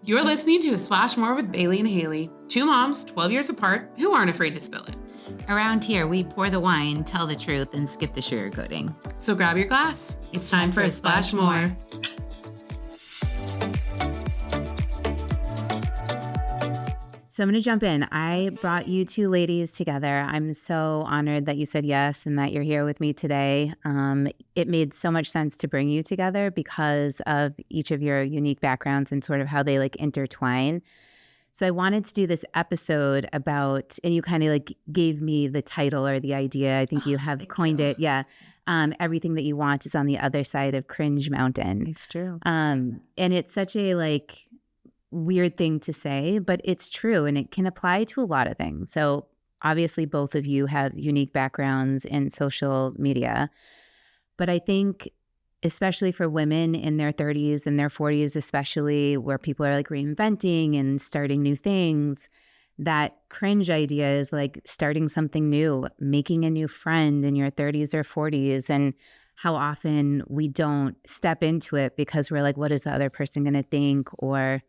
You're listening to A Splash More with Bailey and Hayley, two moms, 12 years apart, who aren't afraid to spill it. Around here, we pour the wine, tell the truth, and skip the sugarcoating. So grab your glass. It's time for A Splash More. So I'm going to jump in. I brought you two ladies together. I'm so honored that you said yes and that you're here with me today. It made so much sense to bring you together because of each of your unique backgrounds and sort of how they like intertwine. So I wanted to do this episode about, and you kind of like gave me the title or the idea. I think you have coined it. Yeah. Everything that you want is on the other side of Cringe Mountain. It's true. And it's such a like weird thing to say, but it's true. And it can apply to a lot of things. So obviously both of you have unique backgrounds in social media, but I think especially for women in their 30s and their 40s, especially where people are like reinventing and starting new things, that cringe idea is like starting something new, making a new friend in your 30s or 40s. And how often we don't step into it because we're like, what is the other person going to think? Or,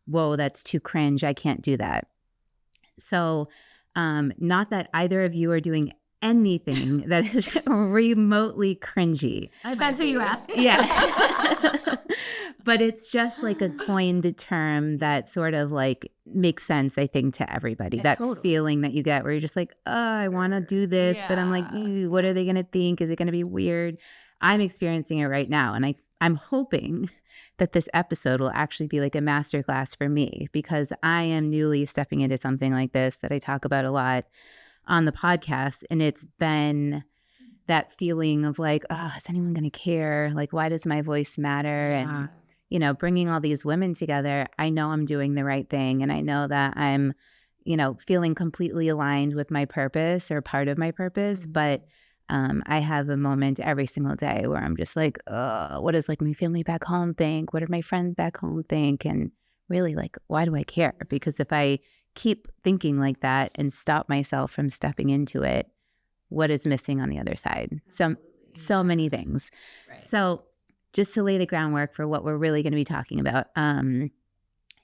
whoa, that's too cringe. I can't do that. So not that either of you are doing anything that is remotely cringy. Depends who you ask. Yeah. But it's just like a coined term that sort of like makes sense, I think, to everybody. That feeling that you get where you're just like, oh, I want to do this, but I'm like, what are they going to think? Is it going to be weird? I'm experiencing it right now. And I'm hoping that this episode will actually be like a masterclass for me because I am newly stepping into something like this that I talk about a lot on the podcast. And it's been that feeling of like, oh, is anyone going to care? Like, why does my voice matter? Yeah. And, you know, bringing all these women together, I know I'm doing the right thing. And I know that I'm, you know, feeling completely aligned with my purpose or part of my purpose. But I have a moment every single day where I'm just like, what does like my family back home think? What do my friends back home think? And really like, why do I care? Because if I keep thinking like that and stop myself from stepping into it, what is missing on the other side? So many things. Right. So just to lay the groundwork for what we're really going to be talking about,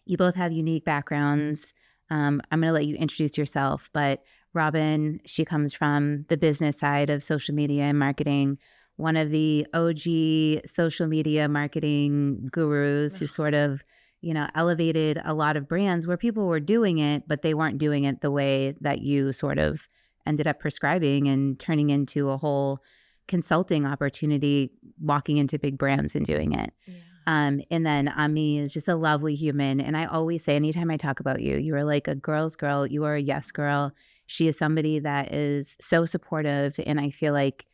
you both have unique backgrounds. I'm going to let you introduce yourself, but Robyn, she comes from the business side of social media and marketing, one of the OG social media marketing gurus who sort of, you know, elevated a lot of brands where people were doing it, but they weren't doing it the way that you sort of ended up prescribing and turning into a whole consulting opportunity, walking into big brands and doing it. Yeah. And then Ami is just a lovely human. And I always say, anytime I talk about you, you are like a girl's girl. You are a yes girl. She is somebody that is so supportive. And I feel like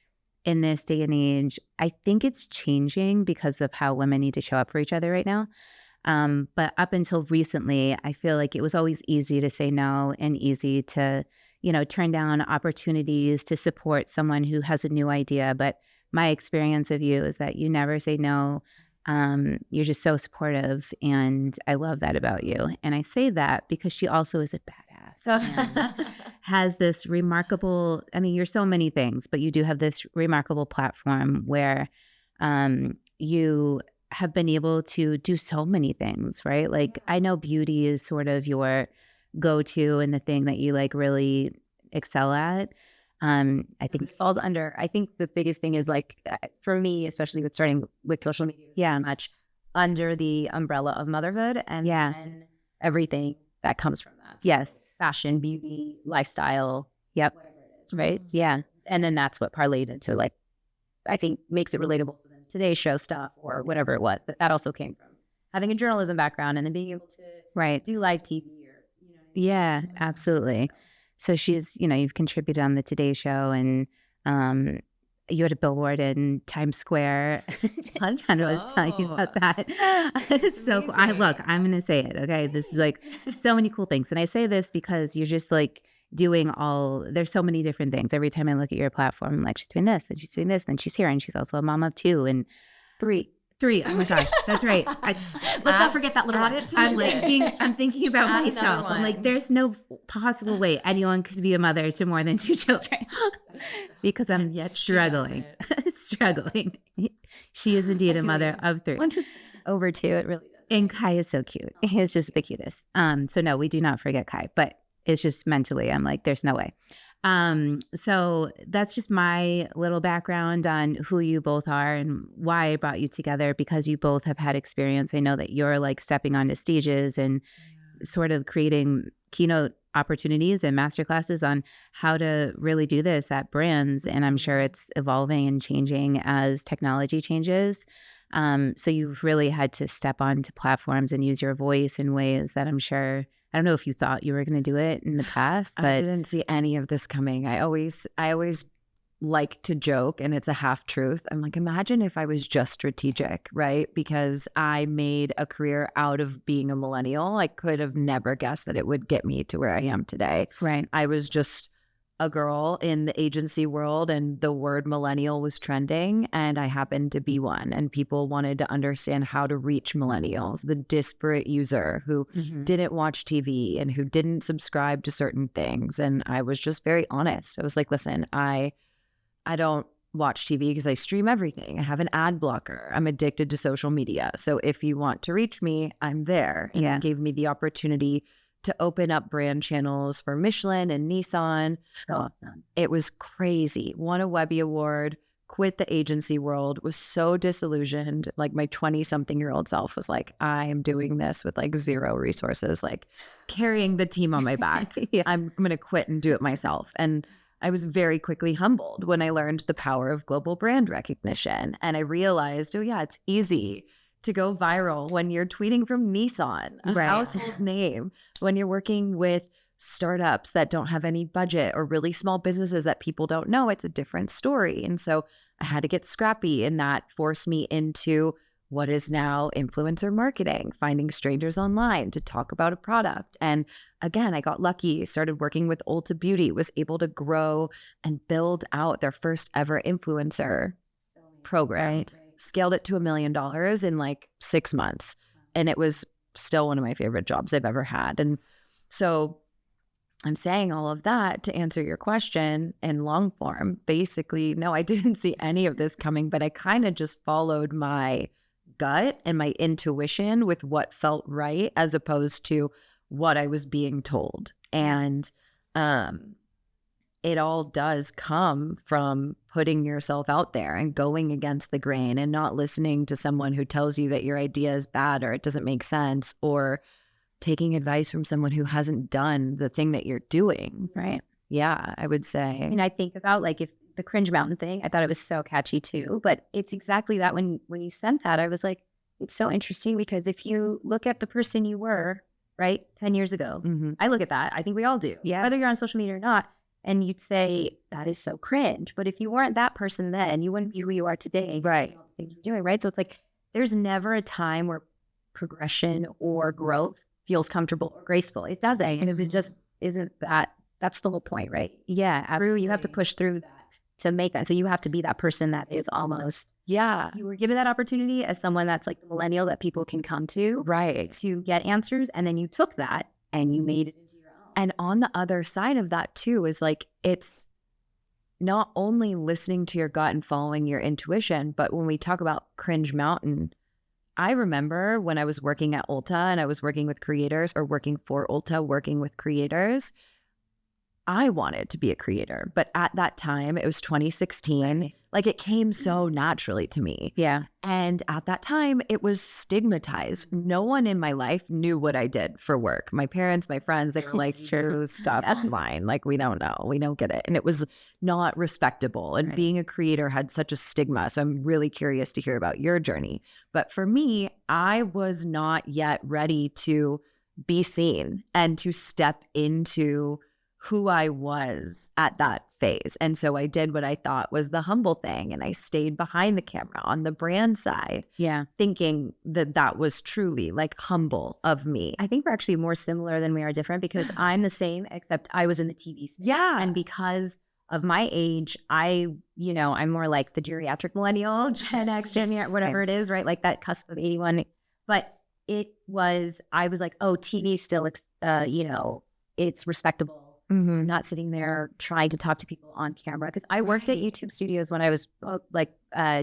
in this day and age, I think it's changing because of how women need to show up for each other right now. But up until recently, I feel like it was always easy to say no and easy to, you know, turn down opportunities to support someone who has a new idea. But my experience of you is that you never say no. You're just so supportive, and I love that about you. And I say that because she also is a badass and has this remarkable, I mean, you're so many things, but you do have this remarkable platform where you have been able to do so many things, right? Like I know beauty is sort of your go-to and the thing that you like really excel at. I think it falls under, I think the biggest thing is like, for me, especially with starting with social media, yeah, much under the umbrella of motherhood and everything that comes from that. So yes. Fashion, beauty, lifestyle. Yep. Whatever it is. Right. Yeah. And then that's what parlayed into like, I think makes it relatable to the Today Show stuff or whatever it was. But that also came from having a journalism background and then being able to do live TV or, you know. Yeah, absolutely. So she's, you know, you've contributed on the Today Show and you had a billboard in Times Square. I'm trying to tell you about that. It's so cool. I'm going to say it. Okay. This is like so many cool things. And I say this because you're just like doing there's so many different things. Every time I look at your platform, I'm like, she's doing this and she's doing this. And she's here. And she's also a mom of 2 and 3. Oh my gosh, that's right. Let's not forget that little audit. I'm thinking about myself. I'm like, there's no possible way anyone could be a mother to more than 2 children because I'm yet struggling. She is indeed a mother of 3. Once it's over 2, it really does. And Kai is so cute. He's just the cutest. So no, we do not forget Kai, but it's just mentally, I'm like, there's no way. So that's just my little background on who you both are and why I brought you together, because you both have had experience. I know that you're like stepping onto stages and sort of creating keynote opportunities and masterclasses on how to really do this at brands. And I'm sure it's evolving and changing as technology changes. So you've really had to step onto platforms and use your voice in ways that I'm sure, I don't know if you thought you were going to do it in the past, but I didn't see any of this coming. I always like to joke, and it's a half truth. I'm like, imagine if I was just strategic, right? Because I made a career out of being a millennial. I could have never guessed that it would get me to where I am today. right. I was just a girl in the agency world, and the word millennial was trending, and I happened to be one, and people wanted to understand how to reach millennials, the disparate user who didn't watch TV and who didn't subscribe to certain things. And I was just very honest. I was like, listen, I don't watch TV because I stream everything. I have an ad blocker. I'm addicted to social media. So if you want to reach me, I'm there. And it gave me the opportunity to open up brand channels for Michelin and Nissan. Awesome. It was crazy. Won a Webby Award, quit the agency world, was so disillusioned. Like my 20-something-year-old self was like, I am doing this with like zero resources, like carrying the team on my back. I'm going to quit and do it myself. And I was very quickly humbled when I learned the power of global brand recognition. And I realized, oh yeah, it's easy to go viral when you're tweeting from Nissan, a household name, when you're working with startups that don't have any budget or really small businesses that people don't know. It's a different story. And so I had to get scrappy, and that forced me into what is now influencer marketing, finding strangers online to talk about a product. And again, I got lucky, started working with Ulta Beauty, was able to grow and build out their first ever influencer program. Scaled it to $1 million in like 6 months. And it was still one of my favorite jobs I've ever had. And so I'm saying all of that to answer your question in long form. Basically, no, I didn't see any of this coming, but I kind of just followed my gut and my intuition with what felt right as opposed to what I was being told. And it all does come from putting yourself out there and going against the grain and not listening to someone who tells you that your idea is bad or it doesn't make sense, or taking advice from someone who hasn't done the thing that you're doing. Right. Yeah, I would say. And I think about like if the Cringe Mountain thing, I thought it was so catchy too, but it's exactly that. When you sent that, I was like, it's so interesting because if you look at the person you were, right, 10 years ago, I look at that. I think we all do. Yeah. Whether you're on social media or not. And you'd say, that is so cringe. But if you weren't that person then, you wouldn't be who you are today. Right. All the things you're doing, right? So it's like, there's never a time where progression or growth feels comfortable or graceful. It doesn't. Because it just isn't that. That's the whole point, right? Yeah. Absolutely. You have to push through that to make that. So you have to be that person that is almost, yeah, you were given that opportunity as someone that's like the millennial that people can come to. Right. To get answers. And then you took that and you made it into your own. And on the other side of that too is like, it's not only listening to your gut and following your intuition, but when we talk about Cringe Mountain, I remember when I was working at Ulta and I was working with creators, or working for Ulta, working with creators, I wanted to be a creator. But at that time, it was 2016. Like it came so naturally to me. Yeah. And at that time, it was stigmatized. No one in my life knew what I did for work. My parents, my friends, they were like, "True stuff, fine. Like, we don't know. We don't get it." And it was not respectable. And being a creator had such a stigma. So I'm really curious to hear about your journey. But for me, I was not yet ready to be seen and to step into who I was at that phase. And so I did what I thought was the humble thing. And I stayed behind the camera on the brand side. Yeah. Thinking that that was truly like humble of me. I think we're actually more similar than we are different because I'm the same, except I was in the TV space. Yeah. And because of my age, I'm more like the geriatric millennial, Gen X, whatever it is, right? Like that cusp of 81. But I was like, oh, TV still, it's respectable. I'm not sitting there trying to talk to people on camera because I worked at YouTube studios when I was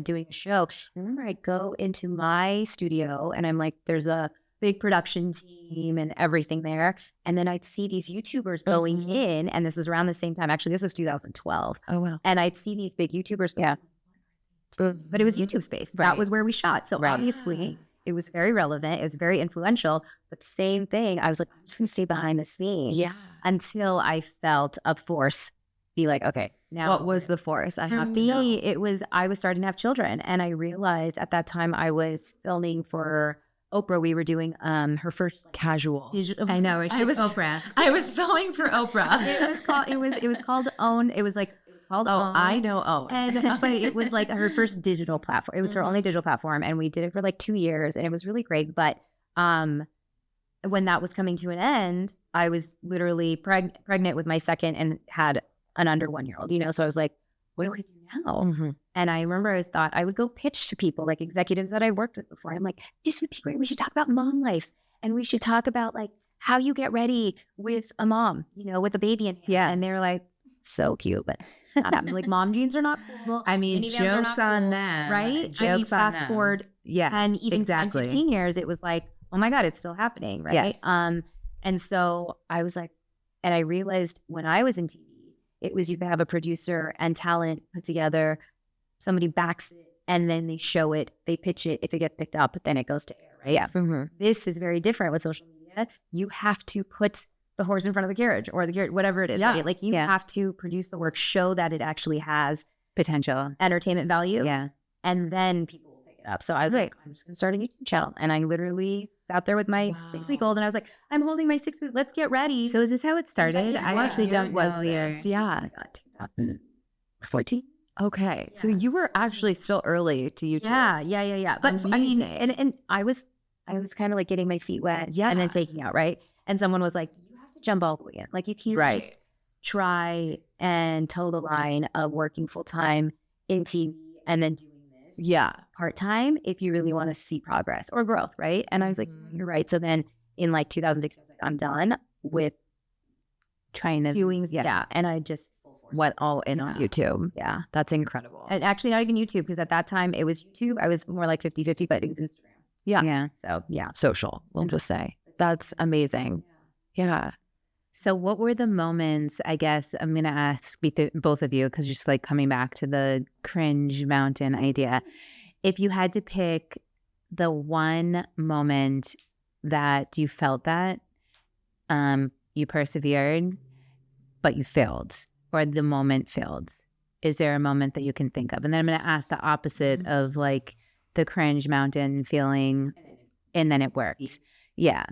doing a show. I remember I'd go into my studio and I'm like, there's a big production team and everything there. And then I'd see these YouTubers going in, and this was around the same time. Actually, this was 2012. Oh, wow. And I'd see these big YouTubers. Yeah. But it was YouTube space. Right. That was where we shot. So obviously it was very relevant. It was very influential. But the same thing, I was like, I'm just going to stay behind the scenes. Yeah. Until I felt a force be like, okay, now. What was the force? I For have to know. me, it was, I was starting to have children. And I realized at that time I was filming for Oprah. We were doing her first Casual. digital. I know. It's Oprah. I was filming for Oprah. It was called Own. It was called Oh, Own. I know. Oh, But it was like her first digital platform. It was her only digital platform, and we did it for like 2 years, and it was really great. But when that was coming to an end, I was literally pregnant with my second and had an under 1-year-old. So I was like, what do I do now? And I remember I thought I would go pitch to people, like executives that I worked with before. I'm like, this would be great. We should talk about mom life, and we should talk about like how you get ready with a mom, with a baby in hand. Yeah. And they're like, so cute, but not happening. Like mom jeans are not cool. I mean, minivans are jokes not on cool, them. right? Jokes on fast them. forward Yeah, 10, even exactly. 10, 15 years, it was like, oh my God, it's still happening, right? Yes. And so I was like, and I realized when I was in TV, it was you can have a producer and talent put together, somebody backs it, and then they show it, they pitch it. If it gets picked up, then it goes to air, right? Yeah. This is very different with social media. You have to put the horse in front of the carriage or the carriage, whatever it is. Yeah. Right? Like you have to produce the work, show that it actually has Potential. entertainment value. Yeah. And then people will pick it up. So I was like, I'm just going to start a YouTube channel. And I literally sat there with my 6-week-old and I was like, I'm holding my 6-week. Let's get ready. So is this how it started? Yeah. I actually don't was know this? your. Yeah. 2014. Okay. So you were actually still early to YouTube. Yeah. But I mean, Amazing. and I was kind of like getting my feet wet Yeah. and then taking out, right? And someone was like, you have to jump all the way in. Like you can't Right. just try and toe the line of working full time in TV and then doing this Yeah. part time if you really want to see progress or growth, right? And I was like, you're right. So then in like 2006, I was like, I'm done with Trying to doing, and I just full force. Went all in on YouTube. Yeah. That's incredible. And actually not even YouTube, because at that time it was YouTube. I was more like 50-50, but it was Instagram. Yeah. So yeah. Social, we'll just say. That's amazing. Yeah. So what were the moments, I guess, I'm going to ask both of you, because just like coming back to the Cringe Mountain idea. If you had to pick the one moment that you felt that you persevered, but you failed, or the moment failed, is there a moment that you can think of? And then I'm going to ask the opposite of like the Cringe Mountain feeling, and then it worked. Yeah.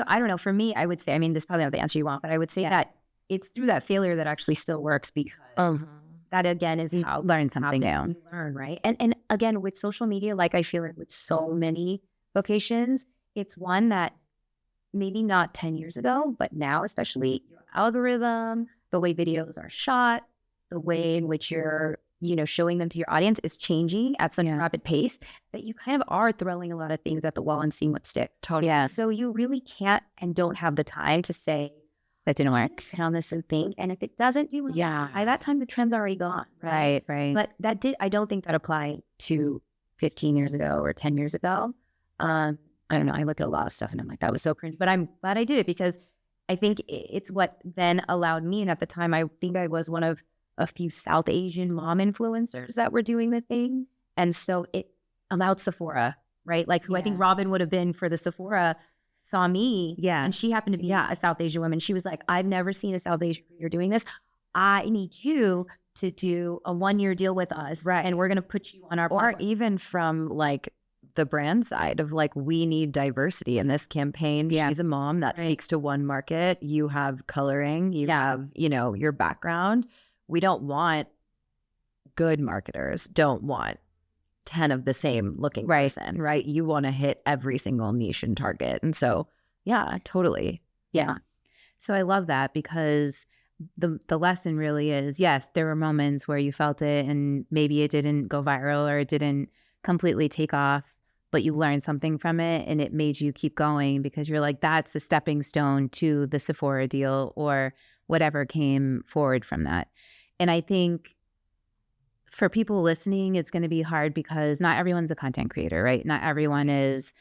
I don't know. For me, I would say, I mean, this is probably not the answer you want, but I would say that it's through that failure that actually still works, because that again is how Learn something new. you learn, right? And again, with social media, like I feel like with so many vocations, it's one that maybe not 10 years ago, but now, especially your algorithm, the way videos are shot, the way in which you're, showing them to your audience is changing at such a rapid pace that you kind of are throwing a lot of things at the wall and seeing what sticks. Totally. Yeah. So you really can't and don't have the time to say, That didn't work. sit on this and think. And if it doesn't do well, by that time, the trend's already gone. Right. But I don't think that applied to 15 years ago or 10 years ago. I don't know. I look at a lot of stuff and I'm like, that was so cringe. But I'm glad I did it, because I think it's what then allowed me. And at the time, I think I was one of a few South Asian mom influencers that were doing the thing. And so it allowed Sephora, right? Like who I think Robyn would have been for the Sephora, saw me. Yeah. And she happened to be a South Asian woman. She was like, I've never seen a South Asian creator doing this. I need you to do a 1-year deal with us. Right. And we're going to put you on our Or platform. even from like the brand side of like, we need diversity in this campaign. Yeah. She's a mom that speaks to one market. You have coloring, you have, your background. We don't want good marketers, don't want 10 of the same looking person, right? You want to hit every single niche and target. And so, yeah, totally. Yeah. So I love that, because the lesson really is, yes, there were moments where you felt it and maybe it didn't go viral or it didn't completely take off, but you learned something from it and it made you keep going, because you're like, that's a stepping stone to the Sephora deal or whatever came forward from that. And I think for people listening, it's going to be hard because not everyone's a content creator, right? Not everyone is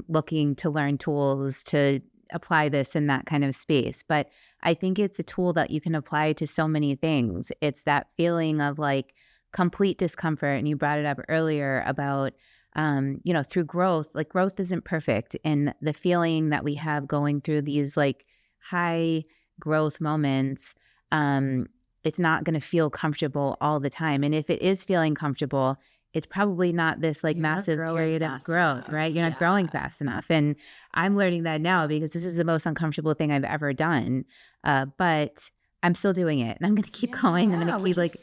looking to learn tools to apply this in that kind of space. But I think it's a tool that you can apply to so many things. It's that feeling of like complete discomfort. And you brought it up earlier about, through growth, like growth isn't perfect. And the feeling that we have going through these like high growth moments, it's not going to feel comfortable all the time. And if it is feeling comfortable, it's probably not this like massive period of growth, right? You're not growing fast enough. And I'm learning that now because this is the most uncomfortable thing I've ever done. But I'm still doing it and I'm going to keep going. I'm going to keep like,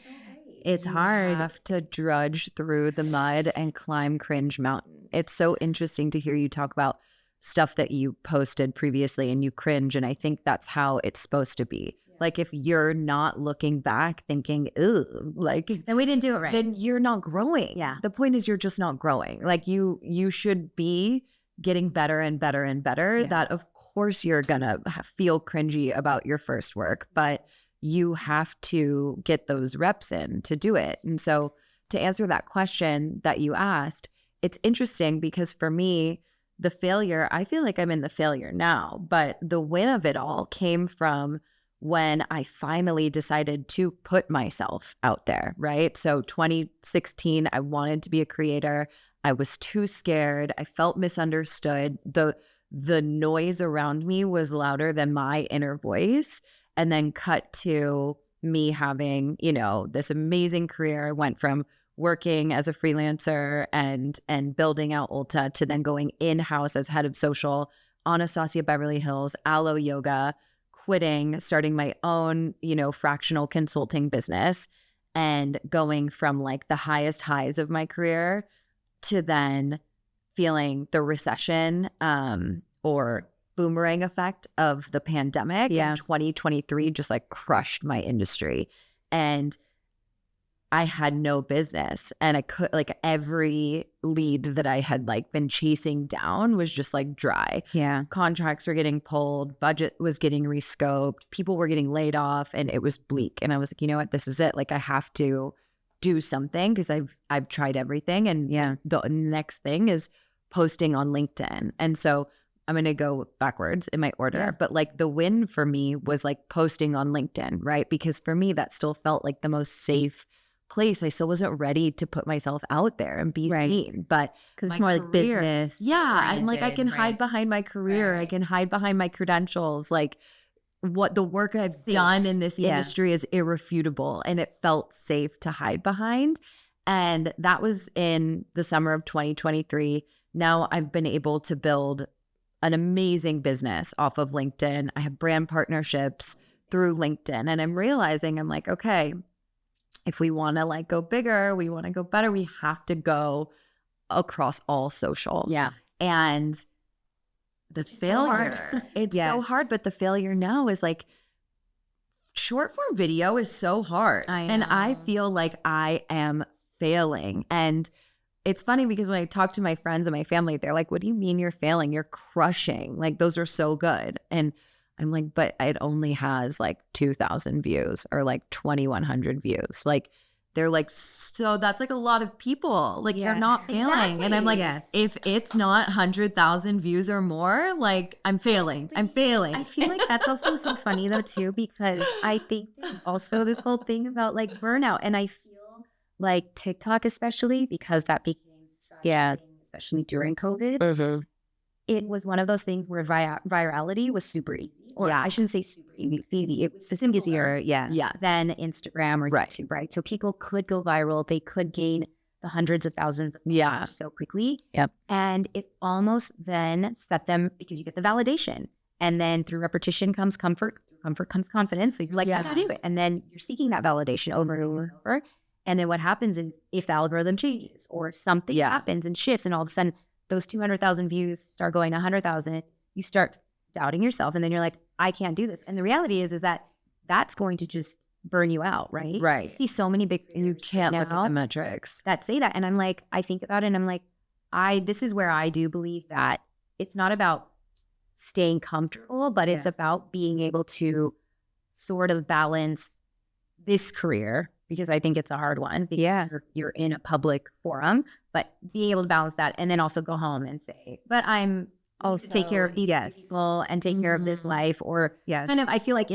it's hard. You have to drudge through the mud and climb Cringe Mountain. It's so interesting to hear you talk about stuff that you posted previously and you cringe. And I think that's how it's supposed to be. Like if you're not looking back thinking, ooh, like then we didn't do it right. Then you're not growing. Yeah. The point is you're just not growing. Like you should be getting better and better and better. Yeah. That of course you're gonna feel cringy about your first work, but you have to get those reps in to do it. And so to answer that question that you asked, it's interesting because for me, the failure, I feel like I'm in the failure now, but the win of it all came from when I finally decided to put myself out there, right? So 2016, I wanted to be a creator. I was too scared. I felt misunderstood. The noise around me was louder than my inner voice. And then cut to me having, this amazing career. I went from working as a freelancer and building out Ulta to then going in-house as head of social, Anastasia Beverly Hills, Aloe Yoga, quitting, starting my own, fractional consulting business and going from like the highest highs of my career to then feeling the recession or boomerang effect of the pandemic. Yeah. 2023 just like crushed my industry. And I had no business. And I could like every lead that I had like been chasing down was just like dry. Yeah. Contracts were getting pulled, budget was getting rescoped, people were getting laid off, and it was bleak. And I was like, you know what, this is it. Like I have to do something because I've tried everything. And the next thing is posting on LinkedIn. And so I'm going to go backwards in my order, but like the win for me was like posting on LinkedIn, right? Because for me, that still felt like the most safe place. I still wasn't ready to put myself out there and be seen, but because it's more like business. Yeah. And like I can hide behind my career. I can hide behind my credentials. Like what the work I've done in this industry is irrefutable and it felt safe to hide behind. And that was in the summer of 2023. Now I've been able to build an amazing business off of LinkedIn. I have brand partnerships through LinkedIn. And I'm realizing, I'm like, okay, if we want to like go bigger, we want to go better, we have to go across all social. Yeah. And the failure, it's so hard, but the failure now is like short form video is so hard. And I feel like I am failing. And it's funny because when I talk to my friends and my family, they're like, what do you mean you're failing? You're crushing. Like, those are so good. And I'm like, but it only has like 2,000 views or like 2,100 views. Like, they're like, so that's like a lot of people. Like, you're not failing. Exactly. And I'm like, if it's not 100,000 views or more, like, I'm failing. I'm failing. I feel like that's also so funny though, too, because I think there's also this whole thing about like burnout. And I feel like TikTok, especially because that became such a thing, especially during COVID. Mm-hmm. It was one of those things where virality was super easy. Or I shouldn't say super easy. It was easier than Instagram or YouTube, right? So people could go viral. They could gain the hundreds of thousands of followers so quickly. Yep. And it almost then set them, because you get the validation. And then through repetition comes comfort. Through comfort comes confidence. So you're like, I gotta do it. And then you're seeking that validation over and over and over. And then what happens is if the algorithm changes or if something happens and shifts and all of a sudden those 200,000 views start going to 100,000, you start doubting yourself. And then you're like, I can't do this. And the reality is that that's going to just burn you out, right? Right. You see so many big You can't look at the metrics that say that. And I'm like, I think about it and I'm like, this is where I do believe that it's not about staying comfortable, but it's about being able to sort of balance this career, because I think it's a hard one because you're in a public forum, but being able to balance that and then also go home and say, but I'm also take care of these people and take care of this life, or kind of, I feel like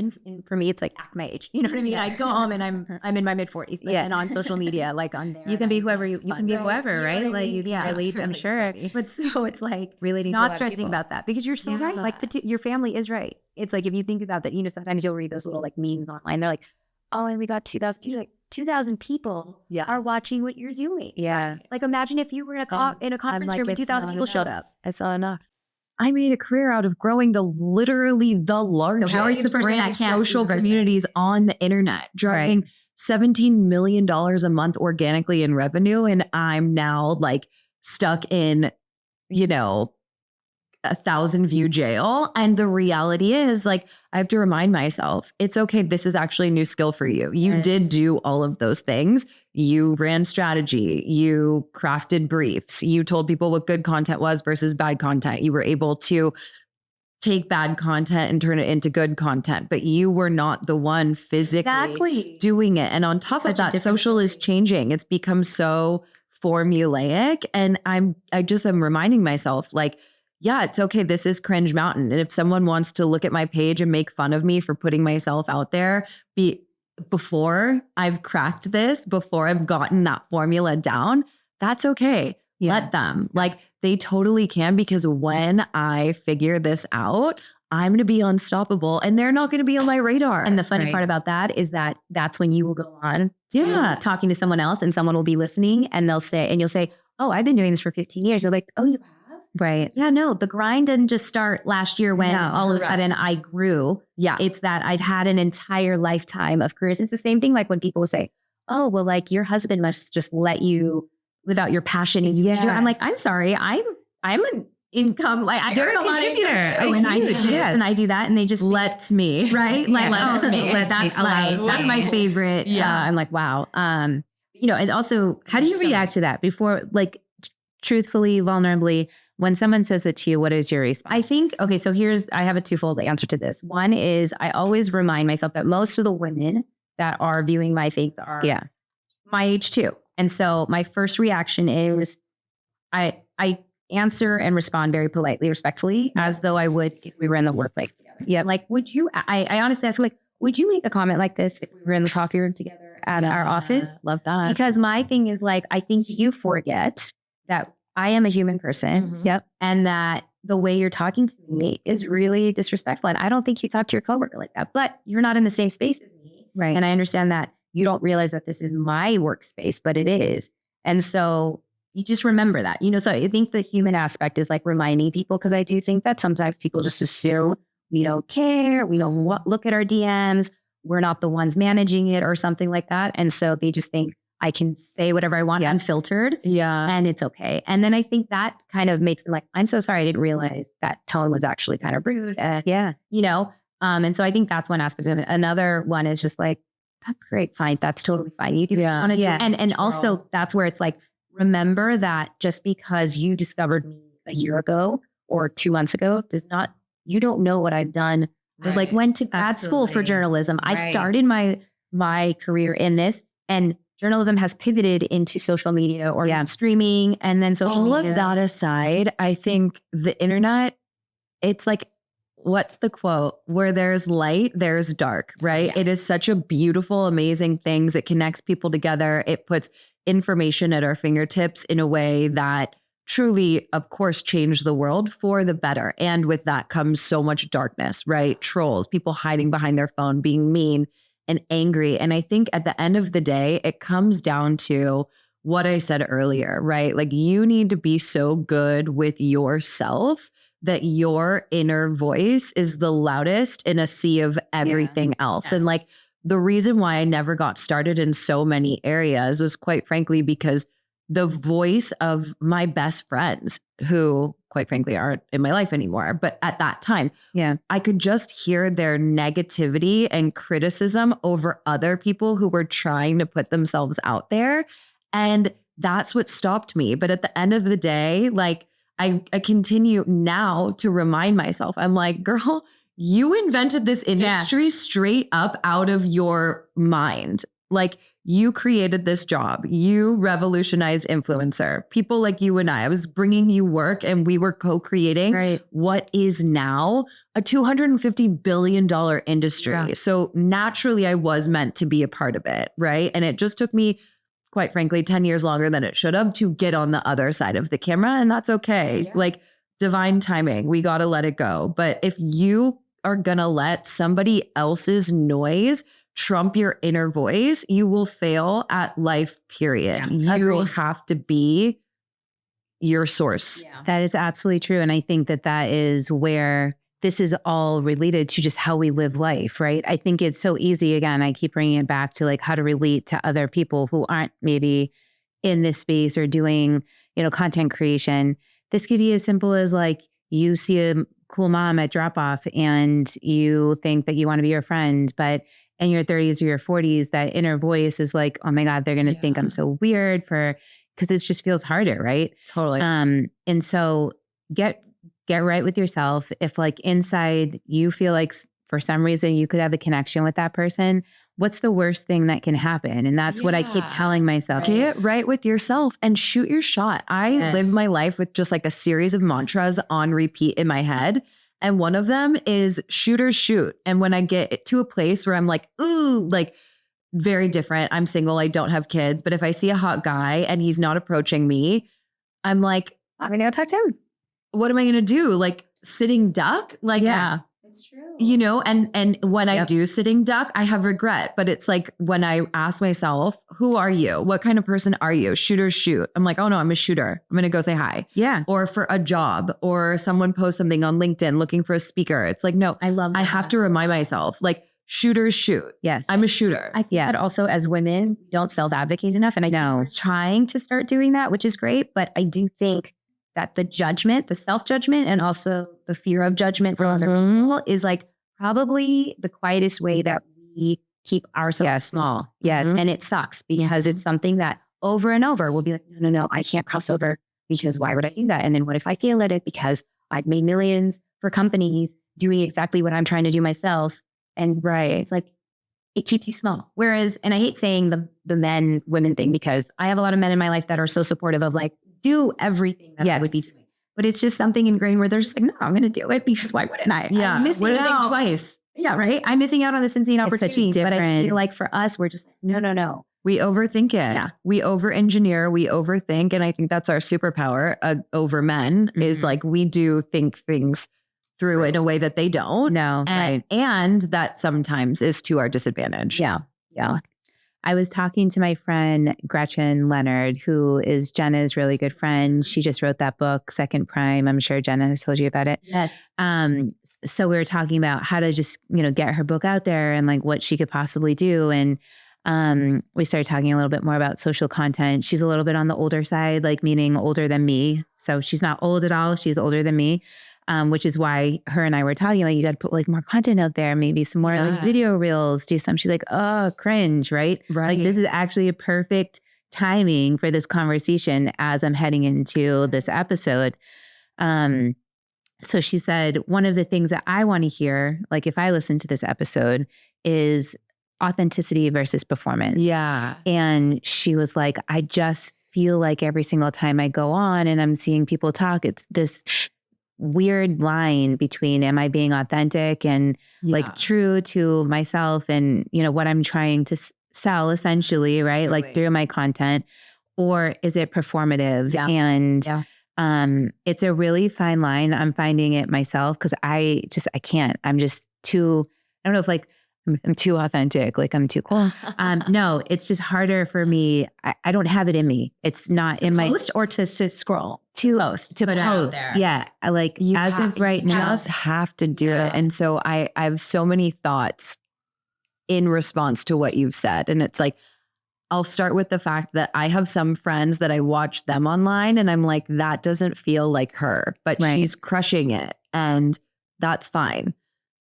for me, it's like act my age. You know what I mean? I go home and I'm in my mid 40s, and on social media, like on there. You can be whoever you can be whoever, right? Like you can relate, I'm sure. But so it's like relating not stressing about that, because you're so right. Like your family is right. It's like, if you think about that, sometimes you'll read those little like memes online. They're like, oh, and we got 2,000. You're like, 2,000 people are watching what you're doing. Yeah. Like imagine if you were in a conference room and 2,000 people showed up. It's not enough. I made a career out of growing literally the largest social communities on the internet, driving $17 million a month organically in revenue. And I'm now like stuck in, 1,000 view jail. And the reality is, like, I have to remind myself, it's okay. This is actually a new skill for you. You did do all of those things. You ran strategy. You crafted briefs. You told people what good content was versus bad content. You were able to take bad content and turn it into good content, but you were not the one physically doing it. And on top of that, social is changing. It's become so formulaic. And I just am reminding myself, like, yeah, it's okay. This is Cringe Mountain. And if someone wants to look at my page and make fun of me for putting myself out there, before I've cracked this, before I've gotten that formula down, that's okay. Let them. Like, they totally can, because when I figure this out, I'm going to be unstoppable and they're not going to be on my radar. And the funny part about that is that that's when you will go on talking to someone else, and someone will be listening, and you'll say, oh, I've been doing this for 15 years. They're like, oh, you have? Right. Yeah, no, the grind didn't just start last year when all of a sudden I grew. Yeah. It's that I've had an entire lifetime of careers. It's the same thing like when people say, oh, well, like your husband must just let you live out your passion. And I'm like, I'm sorry, I'm an income, like they're a contributor. And I do this and I do that. And they just lets me. Right? Like, that's my favorite. Yeah. I'm like, wow. And also, how do you react to that before, like, truthfully, vulnerably, when someone says it to you, what is your response? I think, so I have a twofold answer to this. One is I always remind myself that most of the women that are viewing my things are my age too. And so my first reaction is I answer and respond very politely, respectfully, as though I would if we were in the workplace together. Yeah. Like, would you, I honestly ask, like, would you make a comment like this if we were in the coffee room together at our office? Love that. Because my thing is, like, I think you forget that I am a human person. And that the way you're talking to me is really disrespectful. And I don't think you talk to your coworker like that, but you're not in the same space as me. Right. And I understand that you don't realize that this is my workspace, but it is. And so you just remember that, so I think the human aspect is like reminding people, because I do think that sometimes people just assume we don't care. We don't look at our DMs. We're not the ones managing it or something like that. And so they just think, I can say whatever I want unfiltered. Yeah. And it's okay. And then I think that kind of makes them like, I'm so sorry. I didn't realize that tone was actually kind of rude. And and so I think that's one aspect of it. Another one is just like, that's great. Fine. That's totally fine. You do what you want to do. And also that's where it's like, remember that just because you discovered me a year ago or 2 months ago you don't know what I've done. I like went to grad school for journalism. I started my career in this, and journalism has pivoted into social media or streaming, and then social media. All of that aside, I think the internet, it's like, what's the quote? Where there's light, there's dark, right? Yeah. It is such a beautiful, amazing thing. It connects people together. It puts information at our fingertips in a way that truly, of course, changed the world for the better. And with that comes so much darkness, right? Trolls, people hiding behind their phone, being mean and angry. And I think at the end of the day, it comes down to what I said earlier, right? Like, you need to be so good with yourself that your inner voice is the loudest in a sea of everything else. Yes. And like, the reason why I never got started in so many areas was quite frankly because the voice of my best friends, who quite frankly aren't in my life anymore, but at that time, I could just hear their negativity and criticism over other people who were trying to put themselves out there. And that's what stopped me. But at the end of the day, like, I continue now to remind myself, I'm like, girl, you invented this industry straight up out of your mind. Like you created this job. You revolutionized influencer. People like you and I was bringing you work and we were co-creating what is now a $250 billion industry. Yeah. So naturally I was meant to be a part of it. Right. And it just took me, quite frankly, 10 years longer than it should have to get on the other side of the camera. And that's okay. Yeah. Like divine timing, we got to let it go. But if you are going to let somebody else's noise trump your inner voice, you will fail at life, period. Yeah, You agreed. have to be your source. Yeah. That is absolutely true. And I think that that is where this is all related to just how we live life, right? I think it's so easy. Again, I keep bringing it back to like how to relate to other people who aren't maybe in this space or doing, content creation. This could be as simple as like you see a cool mom at drop off and you think that you want to be her friend, but in your 30s or your 40s, that inner voice is like, oh my God, they're going to think I'm so weird because it just feels harder, right? Totally. And so get right with yourself. If like inside you feel like for some reason you could have a connection with that person, what's the worst thing that can happen? And that's what I keep telling myself. Get right with yourself and shoot your shot. I live my life with just like a series of mantras on repeat in my head. And one of them is shoot or shoot. And when I get to a place where I'm like, ooh, like very different. I'm single. I don't have kids. But if I see a hot guy and he's not approaching me, I'm like, I'm going to go talk to him. what am I going to do? Like sitting duck? Like, It's true. And when I do sitting duck, I have regret. But it's like when I ask myself, who are you? What kind of person are you? Shoot or shoot? I'm like, oh no, I'm a shooter. I'm going to go say hi. Yeah. Or for a job, or someone posts something on LinkedIn looking for a speaker. It's like, no, I love that. I have to remind myself, like, shooters shoot. Yes. I'm a shooter. I think that also as women, we don't self-advocate enough. And I think we're trying to start doing that, which is great. But I do think that the judgment, the self-judgment, and also the fear of judgment from other people is like probably the quietest way that we keep ourselves small. Yes. And it sucks because it's something that over and over we'll be like, no, I can't cross over because why would I do that? And then what if I fail at it because I've made millions for companies doing exactly what I'm trying to do myself. And it's like, it keeps you small. Whereas, and I hate saying the men, women thing because I have a lot of men in my life that are so supportive of like, do everything that I would be doing. But it's just something ingrained where they're just like, no, I'm going to do it because why wouldn't I? Yeah. I'm missing What do they out. think twice? Yeah, right. I'm missing out on this insane It's such a opportunity. But I different- feel like for us, we're just like, no. We overthink it. Yeah. We over-engineer, we overthink. And I think that's our superpower over men is like we do think things through in a way that they don't. No. And that sometimes is to our disadvantage. Yeah. I was talking to my friend Gretchen Leonard, who is Jenna's really good friend. She just wrote that book, Second Prime. I'm sure Jenna has told you about it. Yes. So we were talking about how to just, get her book out there and like what she could possibly do. And we started talking a little bit more about social content. She's a little bit on the older side, like meaning older than me. So she's not old at all. She's older than me. Which is why her and I were talking like, you got to put like more content out there, maybe some more like video reels, do some. She's like, oh, cringe, right? Like this is actually a perfect timing for this conversation as I'm heading into this episode. So she said, one of the things that I want to hear, like if I listen to this episode, is authenticity versus performance. Yeah. And she was like, I just feel like every single time I go on and I'm seeing people talk, it's this weird line between am I being authentic and like true to myself and what I'm trying to sell essentially, right? Like through my content, or is it performative? And it's a really fine line. I'm finding it myself because I can't. I'm just too, I don't know if like I'm too authentic, like I'm too cool. No, it's just harder for me. I don't have it in me. It's not in my Post or to scroll. to post. Yeah. Like as of right you now. just have to do it. And so I have so many thoughts in response to what you've said. And it's like, I'll start with the fact that I have some friends that I watch them online and I'm like, that doesn't feel like her, but she's crushing it and that's fine.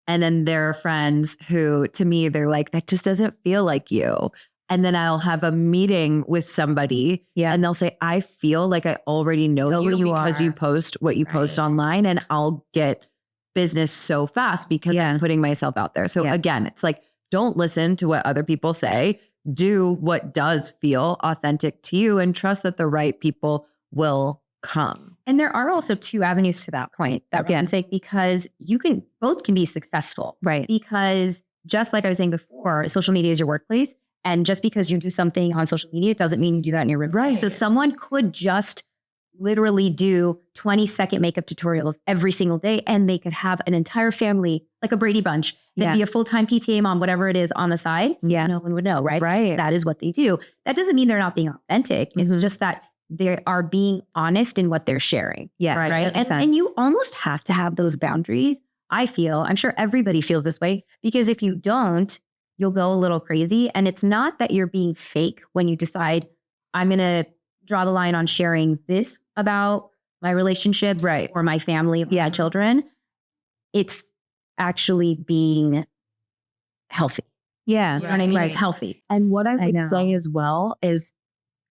And then there are friends who, to me, they're like, that just doesn't feel like you. And then I'll have a meeting with somebody and they'll say, I feel like I already know you because you post what you post online. And I'll get business so fast because I'm putting myself out there. So again, it's like, don't listen to what other people say. Do what does feel authentic to you and trust that the right people will come. And there are also two avenues to that point that we can take, because both can be successful. Right. Because just like I was saying before, social media is your workplace. And just because you do something on social media, it doesn't mean you do that in your real life. So someone could just literally do 20-second makeup tutorials every single day, and they could have an entire family, like a Brady Bunch, and be a full-time PTA mom, whatever it is on the side. Yeah. No one would know, right? Right. That is what they do. That doesn't mean they're not being authentic. It's just that they are being honest in what they're sharing. Yeah. Right. And you almost have to have those boundaries. I feel, I'm sure everybody feels this way, because if you don't, you'll go a little crazy. And it's not that you're being fake when you decide, I'm going to draw the line on sharing this about my relationships or my family, my children. It's actually being healthy. Yeah. You know what I mean? It's healthy. And what I would say as well is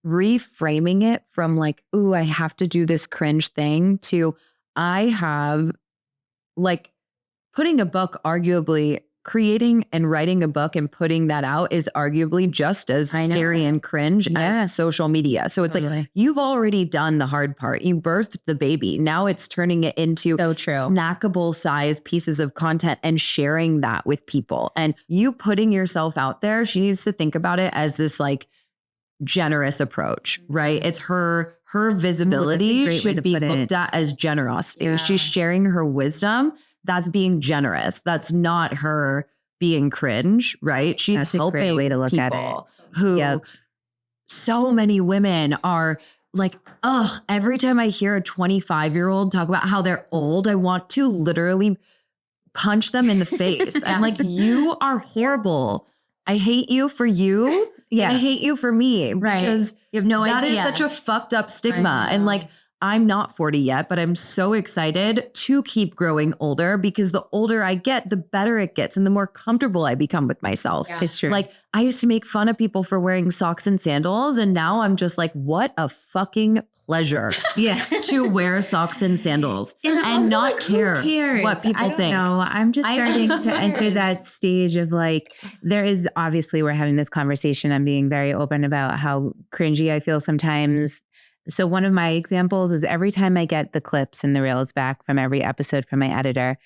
reframing it from like, ooh, I have to do this cringe thing to I have, like, putting a book, arguably creating and writing a book and putting that out is arguably just as scary and cringe as social media. So it's like, you've already done the hard part. You birthed the baby. Now it's turning it into snackable size pieces of content and sharing that with people. And you putting yourself out there, she needs to think about it as this like generous approach, right? It's her visibility should be looked at as generosity. Yeah. She's sharing her wisdom. That's being generous. That's not her being cringe, right? She's helping a great way to look at it. Who so many women are like, ugh, every time I hear a 25-year-old talk about how they're old, I want to literally punch them in the face. I'm like, you are horrible. I hate you for you. Yeah. I hate you for me. Right. Because you have no idea. That is such a fucked up stigma. And like, I'm not 40 yet, but I'm so excited to keep growing older, because the older I get, the better it gets and the more comfortable I become with myself. Yeah. It's true. Like, I used to make fun of people for wearing socks and sandals, and now I'm just like, what a fucking pleasure to wear socks and sandals and not care what people think. No, I'm just starting to enter that stage of like, there is obviously, we're having this conversation. I'm being very open about how cringy I feel sometimes. So one of my examples is every time I get the clips and the reels back from every episode from my editor,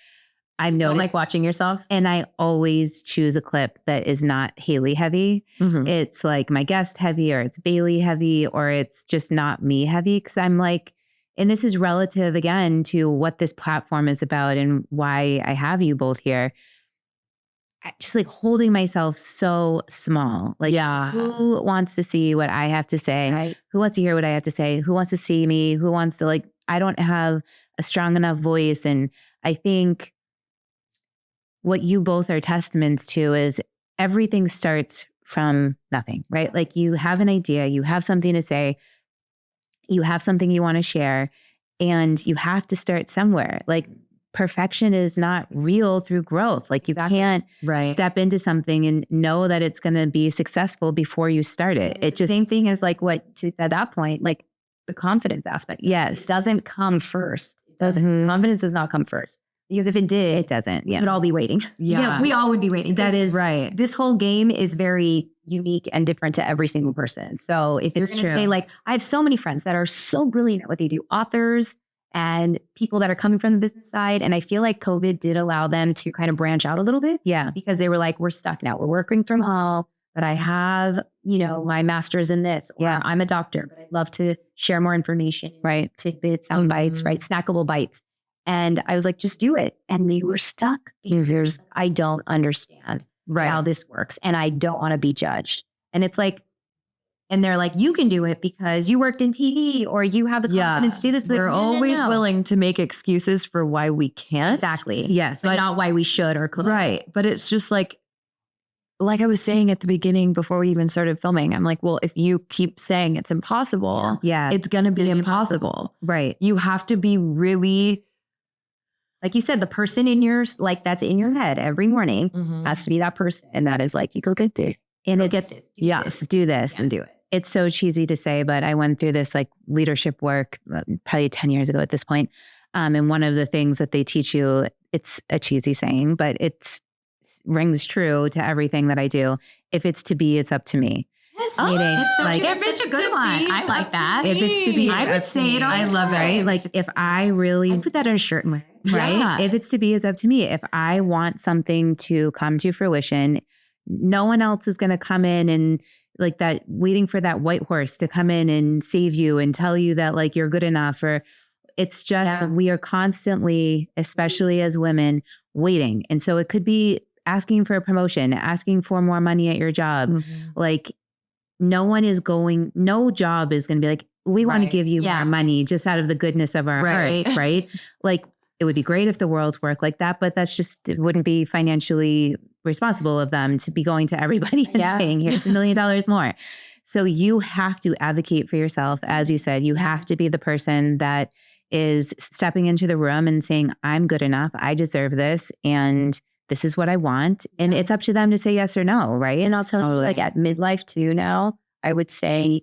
I know like watching yourself. And I always choose a clip that is not Hayley heavy. It's like my guest heavy, or it's Bailey heavy, or it's just not me heavy. Cause I'm like, and this is relative again to what this platform is about and why I have you both here. Just like holding myself so small. Like, who wants to see what I have to say? Right. Who wants to hear what I have to say? Who wants to see me? Who wants to, like, I don't have a strong enough voice. And I think what you both are testaments to is everything starts from nothing, right? Like, you have an idea, you have something to say, you have something you want to share, and you have to start somewhere. Like, perfection is not real through growth. Like, you can't step into something and know that it's going to be successful before you start it. It just same thing as like at that point, like the confidence aspect. Yes. It doesn't come first. Confidence does not come first. Because if it did, it doesn't. We would all be waiting. Yeah. We all would be waiting. That is right. This whole game is very unique and different to every single person. So if you're going to say like, I have so many friends that are so brilliant at what they do, authors, and people that are coming from the business side. And I feel like COVID did allow them to kind of branch out a little bit. Yeah. Because they were like, we're stuck now. We're working from home, but I have, my master's in this. Or I'm a doctor, but I'd love to share more information. Right. Tidbits, sound bites, right? Snackable bites. And I was like, just do it. And they were stuck because I don't understand how this works. And I don't want to be judged. And it's like, and they're like, you can do it because you worked in TV or you have the confidence to do this. We're always willing to make excuses for why we can't. Exactly. Yes. But not why we should or could. Right. But it's just like I was saying at the beginning before we even started filming, I'm like, well, if you keep saying it's impossible, it's going to be impossible. Right. You have to be really, like you said, the person in yours, like that's in your head every morning has to be that person. And that is like, you go get this. And go get this. Do this. And do it. It's so cheesy to say, but I went through this like leadership work probably 10 years ago at this point. And one of the things that they teach you it's a cheesy saying, but it rings true to everything that I do. If it's to be, it's up to me. Yes. Meaning, It's like, such a good one. I like that. if it's to be, I it's would up to say me. it all I the love it. time. Like, if I really I put that on a shirt and wear it. right? Yeah. If it's to be, it's up to me. If I want something to come to fruition, no one else is going to come in and like that, waiting for that white horse to come in and save you and tell you that like you're good enough. Or it's just, we are constantly, especially as women, waiting. And so it could be asking for a promotion, asking for more money at your job. Like no job is going to be like, we want to give you more money just out of the goodness of our hearts, right? Like it would be great if the world worked like that, but that's just, it wouldn't be financially responsible of them to be going to everybody and saying, here's $1 million more. So you have to advocate for yourself. As you said, you have to be the person that is stepping into the room and saying, I'm good enough. I deserve this. And this is what I want. And it's up to them to say yes or no, right? And I'll tell you, like at midlife too now, I would say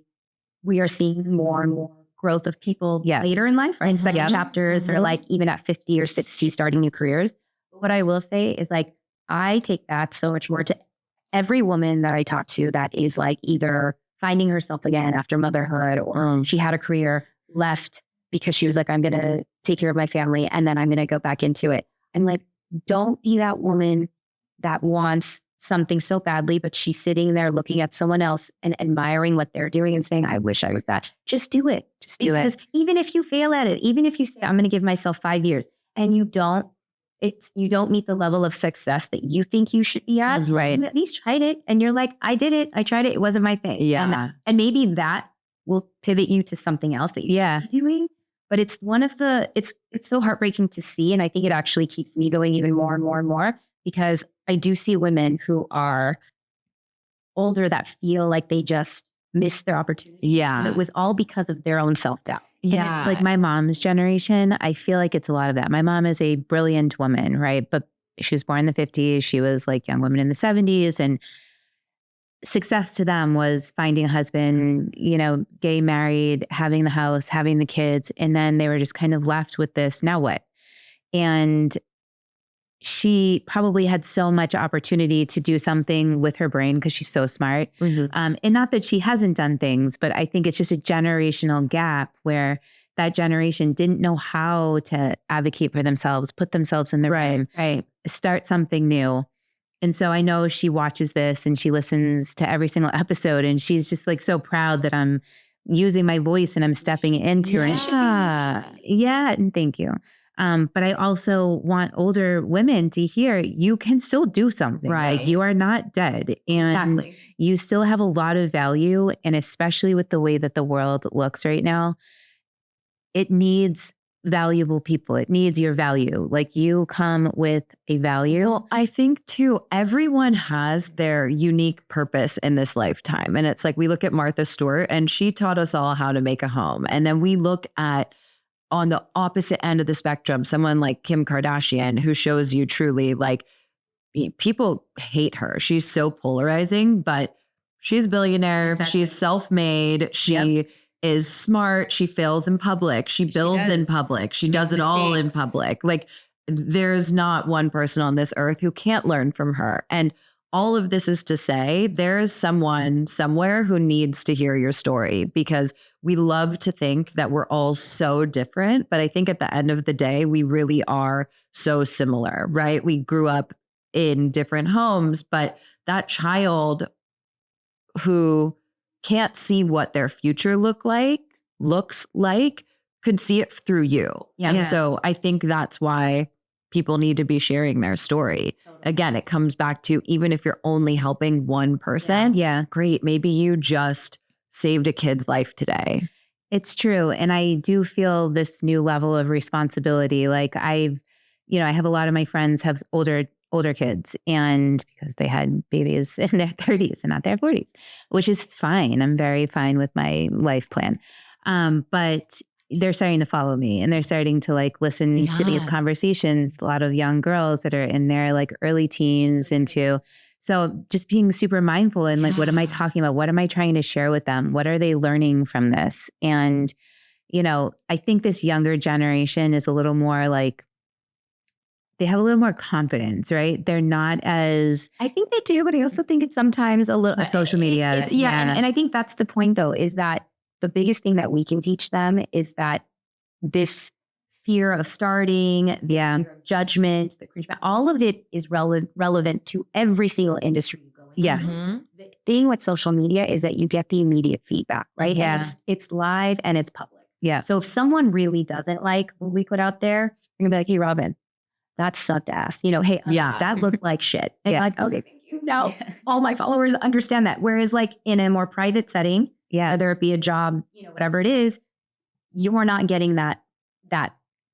we are seeing more and more growth of people later in life, right? Second chapters or like even at 50 or 60 starting new careers. But what I will say is like, I take that so much more to every woman that I talk to that is like either finding herself again after motherhood or she had a career, left because she was like, I'm going to take care of my family and then I'm going to go back into it. And like, don't be that woman that wants something so badly, but she's sitting there looking at someone else and admiring what they're doing and saying, I wish I was that. Just do it. Just do it. Because even if you fail at it, even if you say, I'm going to give myself 5 years and you don't meet the level of success that you think you should be at, right? You at least tried it. And you're like, I did it. I tried it. It wasn't my thing. Yeah. And maybe that will pivot you to something else that you should be doing. But it's it's so heartbreaking to see. And I think it actually keeps me going even more and more and more because I do see women who are older that feel like they just missed their opportunity. Yeah. And it was all because of their own self-doubt. Yeah. Like my mom's generation, I feel like it's a lot of that. My mom is a brilliant woman, right? But she was born in the 50s. She was like young women in the 70s. And success to them was finding a husband, you know, gay, married, having the house, having the kids. And then they were just kind of left with this, now what? And she probably had so much opportunity to do something with her brain because she's so smart. And not that she hasn't done things, but I think it's just a generational gap where that generation didn't know how to advocate for themselves, put themselves in the room, start something new. And so I know she watches this and she listens to every single episode and she's just like so proud that I'm using my voice and I'm stepping into her. And thank you. But I also want older women to hear you can still do something. Right. Like you are not dead and you still have a lot of value. And especially with the way that the world looks right now, it needs valuable people. It needs your value. Like you come with a value. Well, I think too, everyone has their unique purpose in this lifetime. And it's like, we look at Martha Stewart and she taught us all how to make a home. And then we look at on the opposite end of the spectrum, someone like Kim Kardashian, who shows you truly like people hate her. She's so polarizing, but she's a billionaire. She's self-made. She is smart. She fails in public. She builds in public. She does it all in public. Like there's not one person on this earth who can't learn from her. And all of this is to say there's someone somewhere who needs to hear your story because we love to think that we're all so different. But I think at the end of the day, we really are so similar, right? We grew up in different homes, but that child who can't see what their future looks like could see it through you. And so I think that's why people need to be sharing their story. Again, it comes back to even if you're only helping one person, great. Maybe you just saved a kid's life today. It's true. And I do feel this new level of responsibility. Like I have a lot of my friends have older kids and because they had babies in their 30s and not their 40s, which is fine. I'm very fine with my life plan. But they're starting to follow me and they're starting to like listen to these conversations. A lot of young girls that are in their like early teens so just being super mindful and like, what am I talking about? What am I trying to share with them? What are they learning from this? And, I think this younger generation is a little more like they have a little more confidence, right? They're not as I think they do, but I also think it's sometimes a little social media. It's, and I think that's the point, though, is that the biggest thing that we can teach them is that this fear of starting, fear of judgment, the cringe, all of it is relevant to every single industry you go into. Yes. The thing with social media is that you get the immediate feedback, right? Yeah. And it's live and it's public. Yeah. So if someone really doesn't like what we put out there, you're gonna be like, hey, Robyn, that sucked ass. You know, hey, that looked like shit. And like, okay, thank you. Now all my followers understand that. Whereas like in a more private setting, whether it be a job, whatever it is, you are not getting that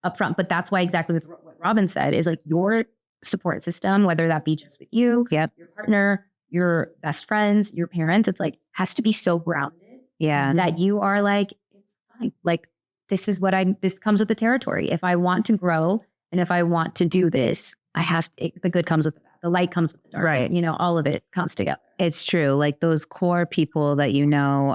upfront. But that's why exactly what Robyn said is like your support system, whether that be just with you, your partner, your best friends, your parents, it's like has to be so grounded that you are like, it's fine. Like this comes with the territory. If I want to grow and if I want to do this, I have to, the good comes with the bad. The light comes with the dark. Right. All of it comes together. It's true. Like those core people that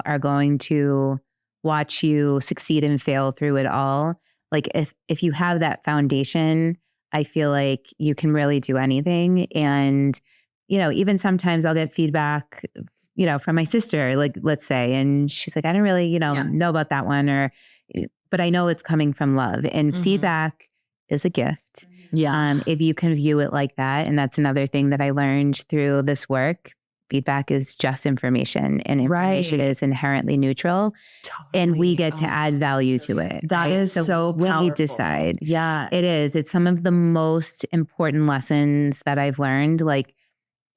are going to watch you succeed and fail through it all. Like if you have that foundation, I feel like you can really do anything. And, even sometimes I'll get feedback, from my sister, like let's say, and she's like, I don't really, know about that one but I know it's coming from love and feedback is a gift. Yeah. If you can view it like that. And that's another thing that I learned through this work. Feedback is just information and information is inherently neutral and we get to add value to it. That is so powerful. We decide. Yeah. It is. It's some of the most important lessons that I've learned. Like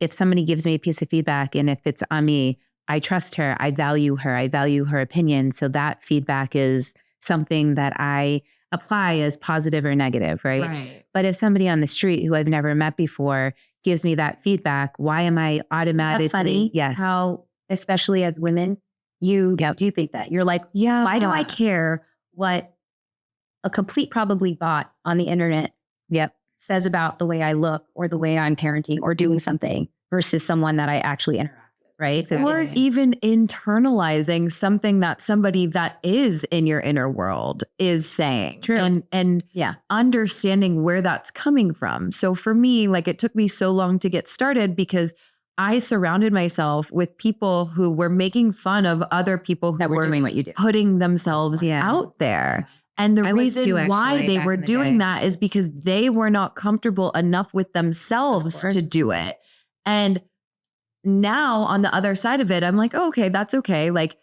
if somebody gives me a piece of feedback and if it's on me, I trust her, I value her opinion. So that feedback is something that I apply as positive or negative, right? But if somebody on the street who I've never met before gives me that feedback, why am I automatically? Isn't that funny? Yes. How, especially as women, you do think that. You're like, why do I care what a complete probably bot on the internet says about the way I look or the way I'm parenting or doing something versus someone that I actually interact with, right? So or even internalizing something that somebody that is in your inner world is saying. True. And understanding where that's coming from. So for me, like it took me so long to get started because I surrounded myself with people who were making fun of other people who were doing what you do, putting themselves out there. And the reason why they were doing that is because they were not comfortable enough with themselves to do it. And now on the other side of it, I'm like, oh, okay, that's okay. Like,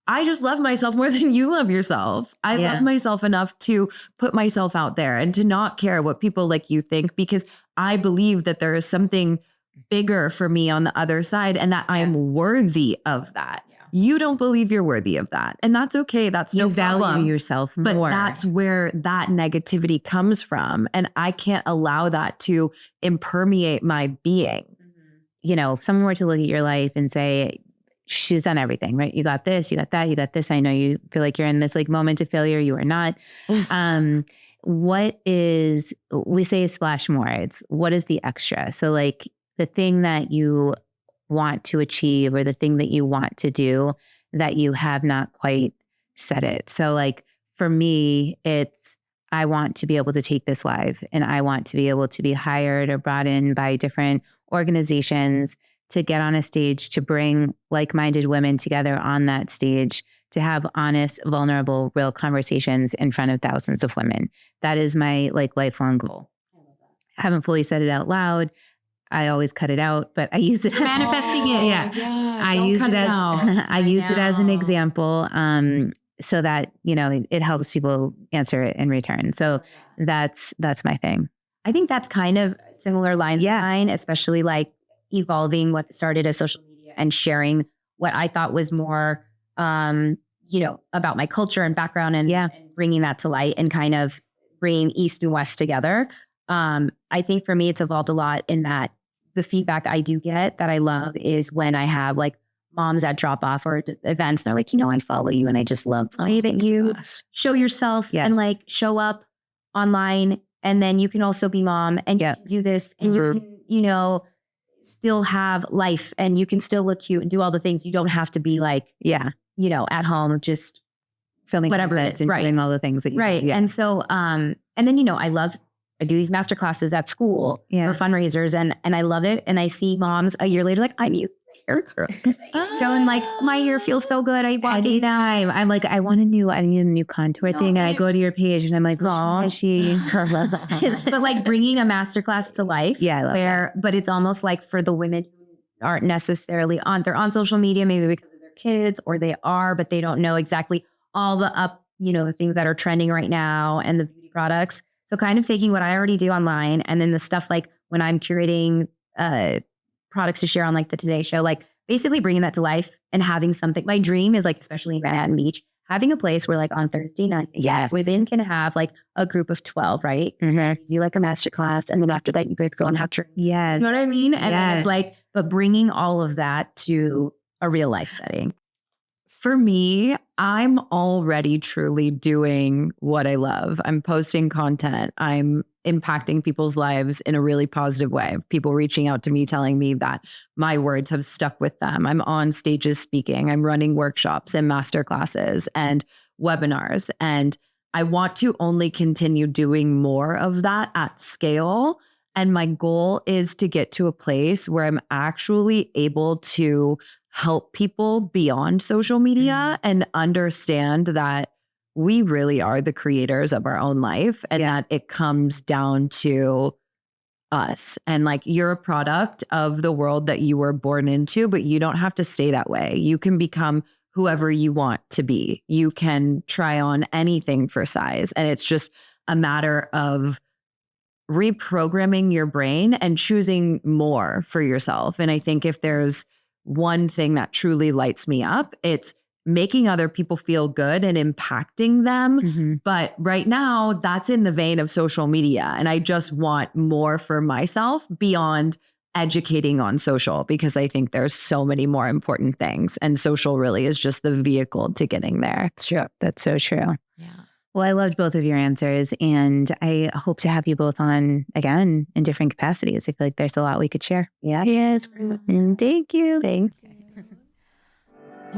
I just love myself more than you love yourself. I love myself enough to put myself out there and to not care what people like you think, because I believe that there is something bigger for me on the other side and that I am worthy of that. You don't believe you're worthy of that. And that's okay. That's no problem. You value yourself more. But that's where that negativity comes from. And I can't allow that to impermeate my being. If someone were to look at your life and say, she's done everything, right? You got this, you got that, you got this. I know you feel like you're in this like moment of failure. You are not. We say splash more. What is the extra? So like the thing that you want to achieve or the thing that you want to do that you have not quite said it. So like for me, I want to be able to take this live and I want to be able to be hired or brought in by different organizations to get on a stage, to bring like-minded women together on that stage, to have honest, vulnerable, real conversations in front of thousands of women. That is my lifelong goal. I haven't fully said it out loud. I always cut it out, but I use it. Manifesting it. I use it as an example, so that, it helps people answer it in return. So that's my thing. I think that's kind of similar lines of mine, especially like evolving what started as social media and sharing what I thought was more, about my culture and background and bringing that to light and kind of bringing East and West together. I think for me, it's evolved a lot in that the feedback I do get that I love is when I have like moms at drop off or events. They're like, I follow you and I just love the way that you show yourself and like show up online. And then you can also be mom and you can do this and you can, still have life and you can still look cute and do all the things. You don't have to be like, at home, just filming whatever it is, and doing all the things that you do. And so, and then, I love I do these master classes at school Yeah. for fundraisers, and I love it. And I see moms a year later like, I'm using hair curl. Showing like my hair feels so good. I walk in now. Anytime. I'm like, I need a new contour thing. And I go to your page and I'm like, oh, she. But like bringing a masterclass to life. Yeah, I love where, but it's almost like for the women who aren't necessarily they're on social media, maybe because of their kids, or they are, but they don't know exactly all the things that are trending right now and the beauty products. So kind of taking what I already do online and then the stuff like when I'm curating products to share on like the Today Show, like basically bringing that to life and having something. My dream is like, especially in Manhattan Beach, having a place where like on Thursday night, women can have like a group of 12, right? Mm-hmm. You do like a master class. And then after that, you guys go and have drinks. Yes. You know what I mean? And then Yes. it's like, but bringing all of that to a real life setting. For me, I'm already truly doing what I love. I'm posting content. I'm impacting people's lives in a really positive way. People reaching out to me, telling me that my words have stuck with them. I'm on stages speaking. I'm running workshops and master classes and webinars. And I want to only continue doing more of that at scale. And my goal is to get to a place where I'm actually able to help people beyond social media and understand that we really are the creators of our own life and that it comes down to us. And like, you're a product of the world that you were born into, but you don't have to stay that way. You can become whoever you want to be. You can try on anything for size. And it's just a matter of reprogramming your brain and choosing more for yourself. And I think if there's one thing that truly lights me up, it's making other people feel good and impacting them. Mm-hmm. But right now, that's in the vein of social media. And I just want more for myself beyond educating on social, because I think there's so many more important things. And social really is just the vehicle to getting there. It's true. That's so true. Yeah. Well, I loved both of your answers, and I hope to have you both on again in different capacities. I feel like there's a lot we could share. Yeah. Yes. Thank you. Thanks.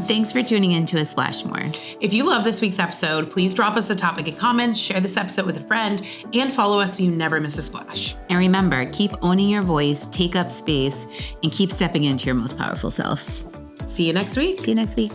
Thanks for tuning in to A Splash More. If you love this week's episode, please drop us a topic in comments, share this episode with a friend, and follow us so you never miss a splash. And remember, keep owning your voice, take up space, and keep stepping into your most powerful self. See you next week. See you next week.